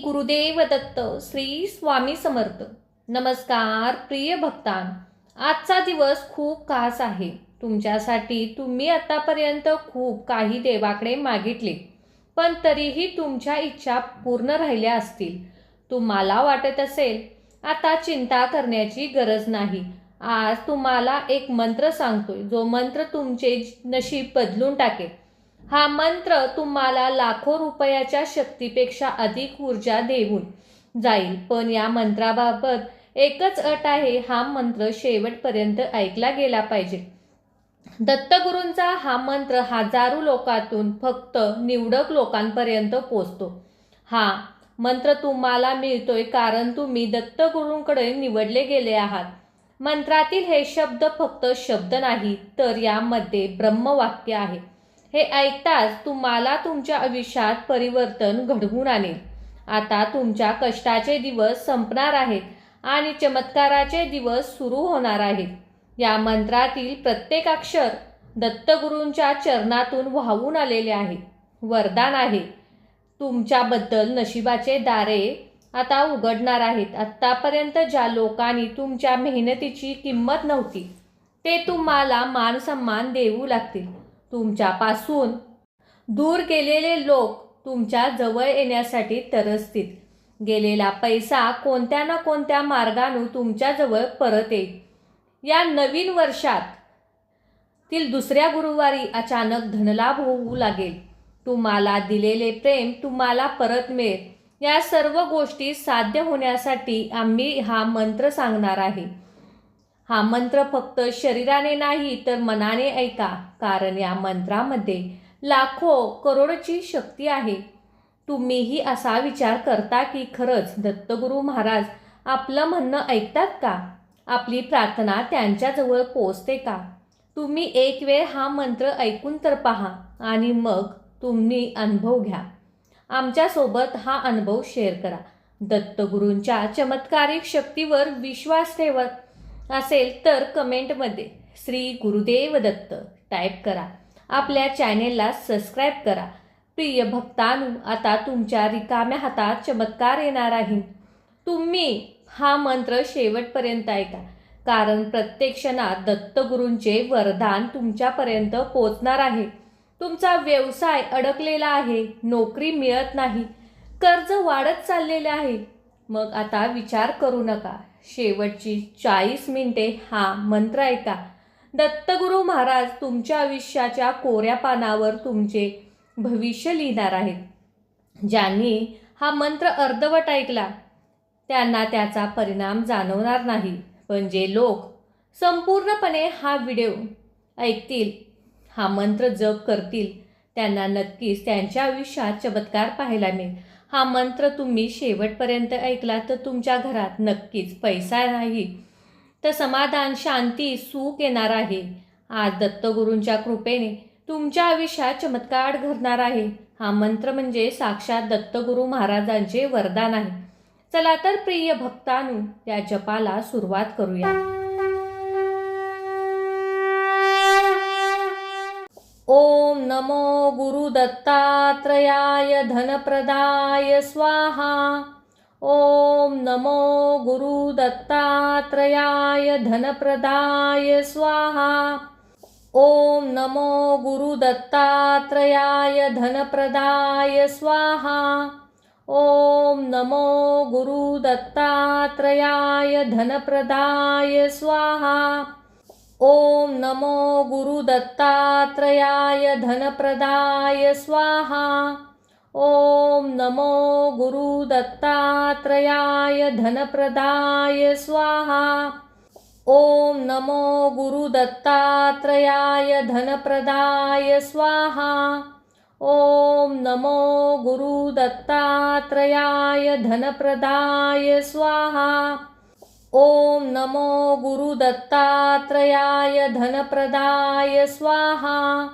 गुरुदेव दत्त. श्री स्वामी समर्थ. नमस्कार प्रिय भक्तान. आजचा दिवस खूप खास आहे तुमच्यासाठी. तुम्ही आतापर्यंत खूप काही देवाकडे मागितले, पण तरीही तुमच्या इच्छा पूर्ण राहिल्या असतील. तुम्हाला वाटत असेल आता चिंता करण्याची गरज नाही. आज तुम्हाला एक मंत्र सांगतोय, जो मंत्र तुमचे नशीब बदलून टाकेल. हा मंत्र तुम्हाला लाखो रुपयाच्या शक्तीपेक्षा अधिक ऊर्जा देऊन जाईल. पण या मंत्राबाबत एकच अट आहे, हा मंत्र शेवटपर्यंत ऐकला गेला पाहिजे. दत्तगुरूंचा हा मंत्र हजारो लोकांतून फक्त निवडक लोकांपर्यंत पोचतो. हा मंत्र तुम्हाला मिळतोय कारण तुम्ही दत्तगुरूंकडे निवडले गेले आहात. मंत्रातील हे शब्द फक्त शब्द नाही, तर यामध्ये ब्रह्मवाक्य आहे. हे ऐकताच तुम्हाला तुमच्या आयुष्यात परिवर्तन घडवून आणेल. आता तुमच्या कष्टाचे दिवस संपणार आहेत आणि चमत्काराचे दिवस सुरू होणार आहेत. या मंत्रातील प्रत्येक अक्षर दत्तगुरूंच्या चरणातून वाहून आलेले आहे. वरदान आहे. तुमच्याबद्दल नशिबाचे दारे आता उघडणार आहेत. आतापर्यंत ज्या लोकांनी तुमच्या मेहनतीची किंमत नव्हती, ते तुम्हाला मान सन्मान देऊ लागतील. तुमच्यापासून दूर गेलेले लोक तुमच्या जवळ येण्यासाठी तरसतील. गेलेला पैसा कोणत्या ना कोणत्या मार्गाने तुमच्याजवळ परत येईल. या नवीन वर्षातील दुसऱ्या गुरुवारी अचानक धनलाभ होऊ लागेल. तुम्हाला दिलेले प्रेम तुम्हाला परत मिळेल. या सर्व गोष्टी साध्य होण्यासाठी आम्ही हा मंत्र सांगणार आहे. हा मंत्र फक्त शरीराने नाही तर मनाने ऐका, कारण या मंत्रामध्ये लाखो करोडची शक्ती आहे. तुम्हीही असा विचार करता की खरंच दत्तगुरू महाराज आपलं म्हणणं ऐकतात का? आपली प्रार्थना त्यांच्याजवळ पोचते का? तुम्ही एक वेळ हा मंत्र ऐकून तर पहा आणि मग तुम्ही अनुभव घ्या. आमच्यासोबत हा अनुभव शेअर करा. दत्तगुरूंच्या चमत्कारिक शक्तीवर विश्वास ठेवत असेल तर कमेंटमध्ये श्री गुरुदेव दत्त टाईप करा. आपल्या चॅनेलला सबस्क्राईब करा. प्रिय भक्तांनो, आता तुमच्या रिकाम्या हातात चमत्कार येणार आहे. तुम्ही हा मंत्र शेवटपर्यंत ऐका, कारण प्रत्येक क्षणात दत्तगुरूंचे वरदान तुमच्यापर्यंत पोचणार आहे. तुमचा व्यवसाय अडकलेला आहे, नोकरी मिळत नाही, कर्ज वाढत चाललेले आहे. मग आता विचार करू नका. शेवटची 40 मिनिटे हा मंत्र ऐका. दत्तगुरू महाराज तुमच्या आयुष्याच्या कोऱ्या पानावर तुमचे भविष्य लिहिणार आहेत. ज्यांनी हा मंत्र अर्धवट ऐकला त्यांना त्याचा परिणाम जाणवणार नाही, पण जे लोक संपूर्णपणे हा व्हिडिओ ऐकतील, हा मंत्र जप करतील, त्यांना नक्कीच त्यांच्या आयुष्यात चमत्कार पाहायला मिळेल. हा मंत्र तुम्ही शेवटपर्यंत ऐकला तर तुमच्या घरात नक्कीच पैसा नाही तर समाधान, शांती, सुख येणार आहे. आज दत्तगुरूंच्या कृपेने तुमच्या आयुष्यात चमत्कार घडणार आहे. हा मंत्र म्हणजे साक्षात दत्तगुरू महाराजांचे वरदान आहे. चला तर प्रिय भक्तांनो, या जपाला सुरुवात करूया. ओम नमो गुरु दत्तात्रयाय धनप्रदाय स्वाहा. ओम नमो गुरु दत्तात्रयाय धनप्रदाय स्वाहा. ओम नमो गुरु दत्तात्रयाय धनप्रदाय स्वाहा. ओम नमो गुरु दत्तात्रयाय धनप्रदाय स्वाहा. ओम नमो गुरु दत्तात्रयाय धनप्रदाय स्वाहा. ओम नमो गुरु दत्तात्रयाय धनप्रदाय स्वाहा. ओम नमो गुरु दत्तात्रयाय धनप्रदाय स्वाहा. ओम नमो गुरु दत्तात्रयाय धनप्रदाय स्वाहा. ओम नमो गुरु दत्तात्रयाय धनप्रदाय स्वाहा.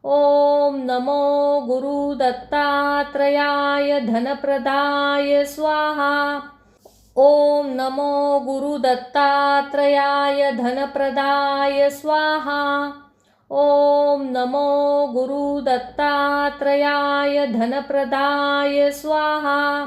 ओम नमो गुरु दत्तात्रयाय धनप्रदाय स्वाहा. ओम नमो गुरु दत्तात्रयाय धनप्रदाय स्वाहा. ओम नमो गुरु दत्तात्रयाय धनप्रदाय स्वाहा.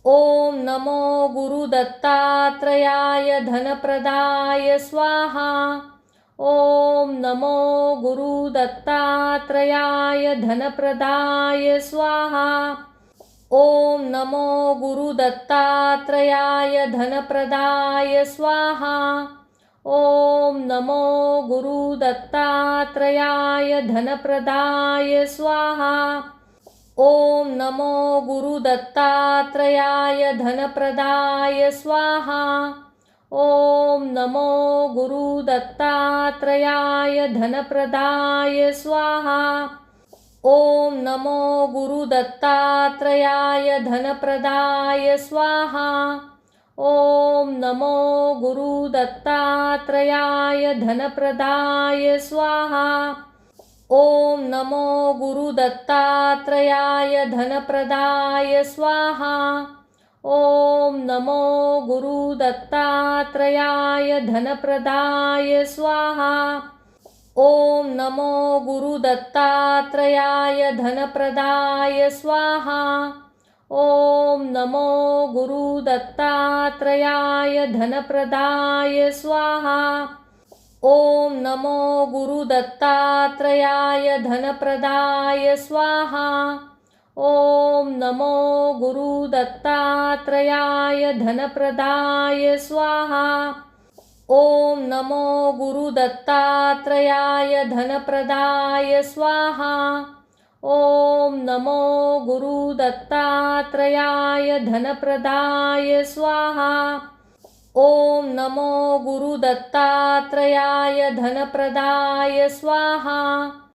ओम नमो गुरुदत्तात्रयाय धनप्रदाय स्वाहा। ओम नमो गुरुदत्तात्रयाय धनप्रदाय स्वाहा। ओम नमो गुरुदत्तात्रयाय धनप्रदाय स्वाहा। ओम नमो गुरुदत्तात्रयाय धनप्रदाय स्वाहा। ओम नमो गुरुदत्तात्रयाय धनप्रदाय स्वाहा। ओम नमो गुरुदत्तात्रयाय धनप्रदाय स्वाहा। ओम नमो गुरुदत्तात्रयाय धनप्रदाय स्वाहा। ओम नमो गुरुदत्तात्रयाय धनप्रदाय स्वाहा। ओम नमो गुरुदत्तात्रयाय धनप्रदाय स्वाहा। ओम नमो गुरुदत्तात्रयाय धनप्रदाय स्वाहा। ओम नमो गुरुदत्तात्रयाय धनप्रदाय स्वाहा। ओम नमो गुरुदत्तात्रयाय धनप्रदाय स्वाहा। ओम नमो गुरुदत्तात्रयाय धनप्रदाय स्वाहा। ओम नमो गुरुदत्तात्रयाय धनप्रदाय स्वाहा। ओम नमो गुरुदत्तात्रयाय धनप्रदाय स्वाहा। ओम नमो गुरुदत्तात्रयाय धनप्रदाय स्वाहा। ओम नमो गुरुदत्तात्रयाय धनप्रदाय स्वाहा।